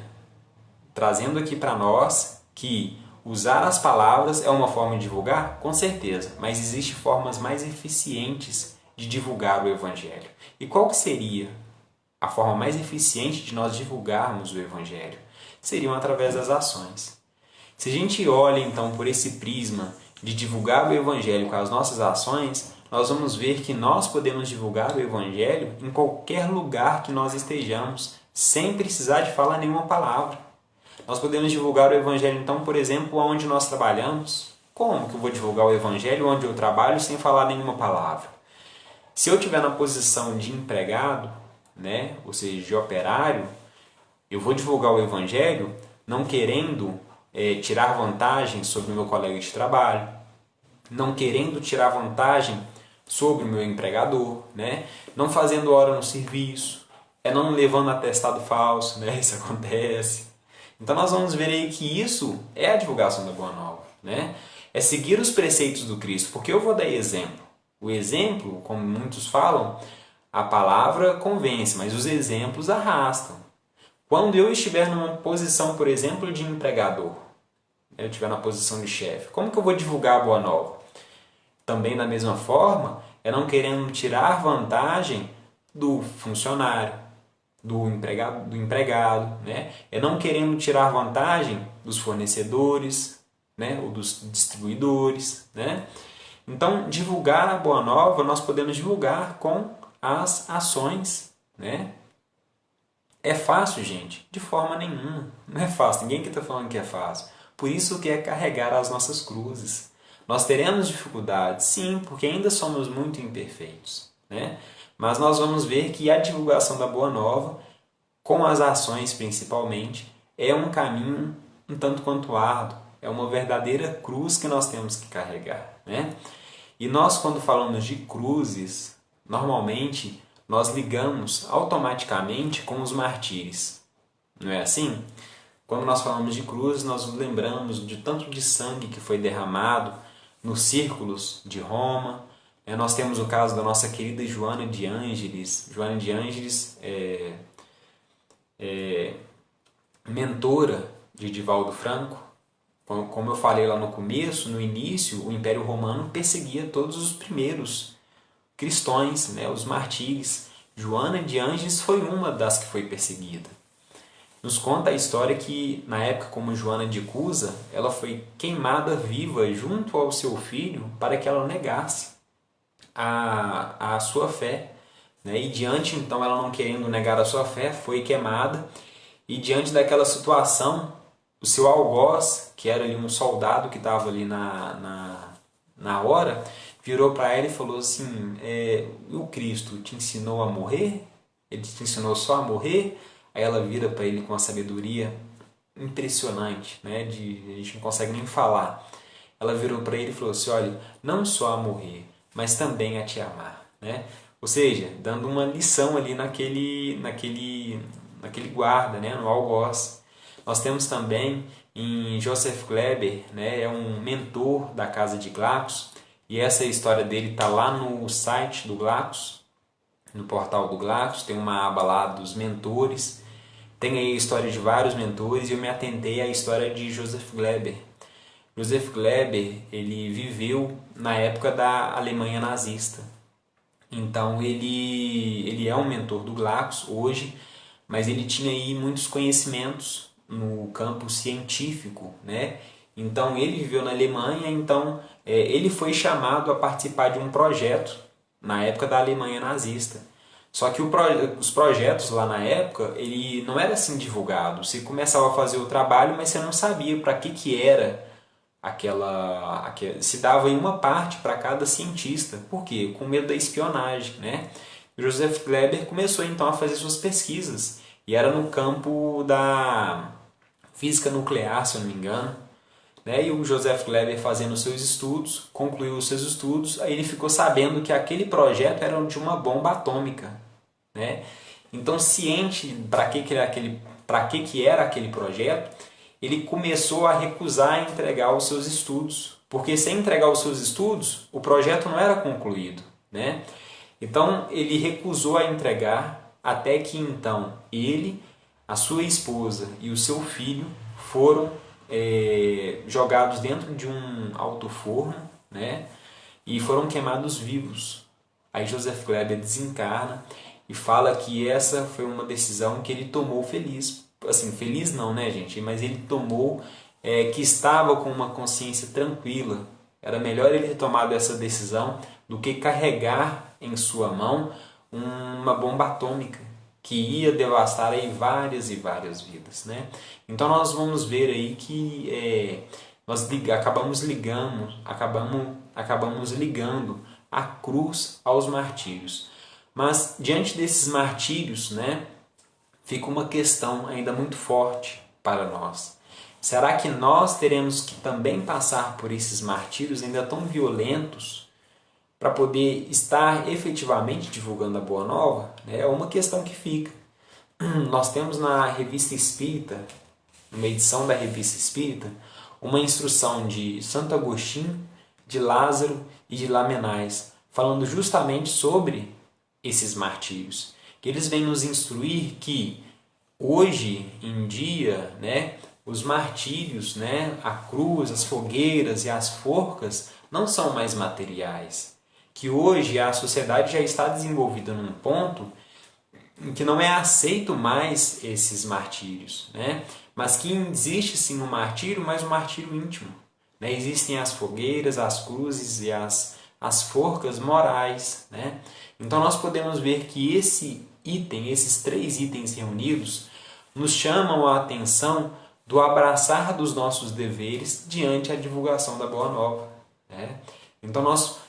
trazendo aqui para nós que usar as palavras é uma forma de divulgar? Com certeza, mas existem formas mais eficientes de divulgar o Evangelho. E qual que seria a forma mais eficiente de nós divulgarmos o Evangelho? Seriam através das ações. Se a gente olha então por esse prisma de divulgar o Evangelho com as nossas ações, nós vamos ver que nós podemos divulgar o Evangelho em qualquer lugar que nós estejamos, sem precisar de falar nenhuma palavra. Nós podemos divulgar o Evangelho, então, por exemplo, onde nós trabalhamos. Como que eu vou divulgar o Evangelho onde eu trabalho sem falar nenhuma palavra? Se eu estiver na posição de empregado, né, ou seja, de operário, eu vou divulgar o Evangelho não querendo tirar vantagem sobre o meu colega de trabalho, não querendo tirar vantagem sobre o meu empregador, né? Não fazendo hora no serviço, não levando atestado falso, né? Isso acontece. Então nós vamos ver aí que isso é a divulgação da Boa Nova, né? É seguir os preceitos do Cristo, porque eu vou dar exemplo. O exemplo, como muitos falam, a palavra convence, mas os exemplos arrastam. Quando eu estiver numa posição, por exemplo, de empregador, eu estiver na posição de chefe, como que eu vou divulgar a Boa Nova? Também da mesma forma, não querendo tirar vantagem do funcionário, do empregado, né? Não querendo tirar vantagem dos fornecedores, né? Ou dos distribuidores, né? Então, divulgar a Boa Nova, nós podemos divulgar com as ações, né? É fácil, gente? De forma nenhuma. Não é fácil. Ninguém que está falando que é fácil. Por isso que é carregar as nossas cruzes. Nós teremos dificuldades, sim, porque ainda somos muito imperfeitos, né? Mas nós vamos ver que a divulgação da Boa Nova, com as ações principalmente, é um caminho um tanto quanto árduo. É uma verdadeira cruz que nós temos que carregar, né? E nós, quando falamos de cruzes, normalmente nós ligamos automaticamente com os mártires. Não é assim? Quando nós falamos de cruz, nós nos lembramos de tanto de sangue que foi derramado nos círculos de Roma. Nós temos o caso da nossa querida Joana de Ângeles. Joana de Ângeles mentora de Divaldo Franco. Como eu falei lá no começo, no início, o Império Romano perseguia todos os primeiros cristãos, né, os martírios. Joana de Ângeles foi uma das que foi perseguida. Nos conta a história que, na época como Joana de Cusa, ela foi queimada viva junto ao seu filho para que ela negasse a sua fé. Né? E diante, então, ela não querendo negar a sua fé, foi queimada. E diante daquela situação, o seu algoz, que era ali um soldado que estava ali na hora, virou para ela e falou assim, o Cristo te ensinou a morrer? Ele te ensinou só a morrer? Aí ela vira para ele com uma sabedoria impressionante, né? A gente não consegue nem falar. Ela virou para ele e falou assim, olha, não só a morrer, mas também a te amar. Né? Ou seja, dando uma lição ali naquele guarda, né? No algoz. Nós temos também em Joseph Kleber, né? É um mentor da casa de Glacos, e essa história dele está lá no site do Glacos, no portal do Glacos, tem uma aba lá dos mentores, tem aí a história de vários mentores, e eu me atentei à história de Joseph Kleber. Joseph Kleber, ele viveu na época da Alemanha nazista. Então ele é um mentor do Glacos hoje, mas ele tinha aí muitos conhecimentos no campo científico, né? Então ele viveu na Alemanha, então ele foi chamado a participar de um projeto na época da Alemanha nazista. Só que os projetos lá na época, ele não era assim divulgado. Você começava a fazer o trabalho, mas você não sabia para que era se dava em uma parte para cada cientista. Por quê? Com medo da espionagem, né? Joseph Kleber começou então a fazer suas pesquisas, e era no campo da física nuclear, se eu não me engano. Né? E o Joseph Kleber fazendo seus estudos, concluiu os seus estudos, aí ele ficou sabendo que aquele projeto era de uma bomba atômica. Né? Então, ciente para que era aquele projeto, ele começou a recusar entregar os seus estudos porque sem entregar os seus estudos, o projeto não era concluído, né? Então ele recusou a entregar, até que então ele, a sua esposa e o seu filho foram jogados dentro de um alto forno, né? E foram queimados vivos. Aí Joseph Kleber desencarna e fala que essa foi uma decisão que ele tomou feliz. Assim, feliz não, né, gente? Mas ele tomou que estava com uma consciência tranquila. Era melhor ele ter tomado essa decisão do que carregar em sua mão uma bomba atômica que ia devastar aí várias e várias vidas, né? Então nós vamos ver aí que nós acabamos ligando a cruz aos martírios. Mas diante desses martírios, né, fica uma questão ainda muito forte para nós. Será que nós teremos que também passar por esses martírios ainda tão violentos para poder estar efetivamente divulgando a Boa Nova? É uma questão que fica. Nós temos na Revista Espírita, numa edição da Revista Espírita, uma instrução de Santo Agostinho, de Lázaro e de Lamennais, falando justamente sobre esses martírios. Que eles vêm nos instruir que hoje em dia, né, os martírios, né, a cruz, as fogueiras e as forcas não são mais materiais. Que hoje a sociedade já está desenvolvida num ponto em que não é aceito mais esses martírios, né? Mas que existe sim um martírio, mas um martírio íntimo. Né? Existem as fogueiras, as cruzes e as forcas morais. Né? Então nós podemos ver que esses 3 itens reunidos, nos chamam a atenção do abraçar dos nossos deveres diante a divulgação da Boa Nova. Né? Então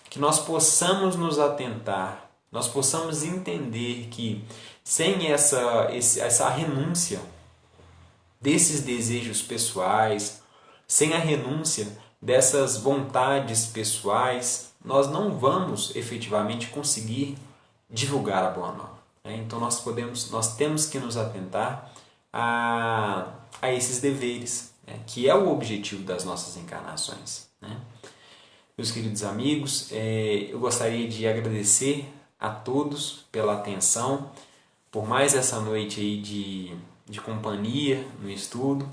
que nós possamos nos atentar, nós possamos entender que sem essa renúncia desses desejos pessoais, sem a renúncia dessas vontades pessoais, nós não vamos efetivamente conseguir divulgar a Boa Nova. Então nós temos que nos atentar a esses deveres, que é o objetivo das nossas encarnações. Meus queridos amigos, eu gostaria de agradecer a todos pela atenção, por mais essa noite aí de companhia no estudo,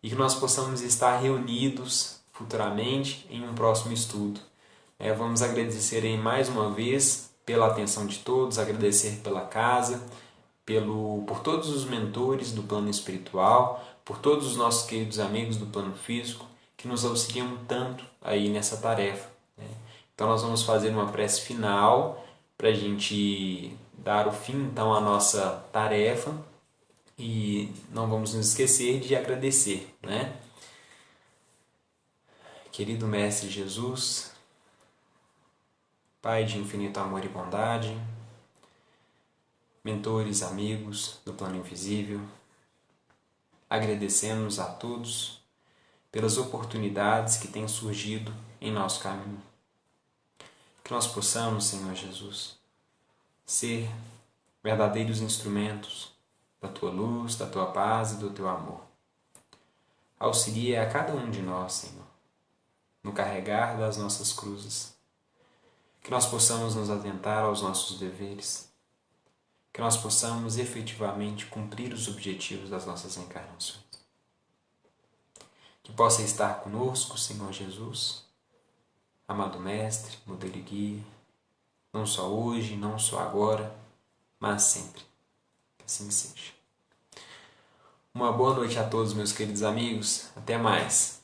e que nós possamos estar reunidos futuramente em um próximo estudo. Vamos agradecer aí mais uma vez pela atenção de todos, agradecer pela casa, por todos os mentores do plano espiritual, por todos os nossos queridos amigos do plano físico, que nos auxiliam tanto aí nessa tarefa. Então nós vamos fazer uma prece final para a gente dar o fim então à nossa tarefa e não vamos nos esquecer de agradecer, né? Querido Mestre Jesus, Pai de infinito amor e bondade, mentores, amigos do plano invisível, agradecemos a todos pelas oportunidades que têm surgido em nosso caminho. Que nós possamos, Senhor Jesus, ser verdadeiros instrumentos da Tua luz, da Tua paz e do Teu amor. Auxilia a cada um de nós, Senhor, no carregar das nossas cruzes. Que nós possamos nos atentar aos nossos deveres. Que nós possamos efetivamente cumprir os objetivos das nossas encarnações. Que possa estar conosco, Senhor Jesus, amado Mestre, modelo e guia, não só hoje, não só agora, mas sempre. Que assim seja. Uma boa noite a todos, meus queridos amigos. Até mais.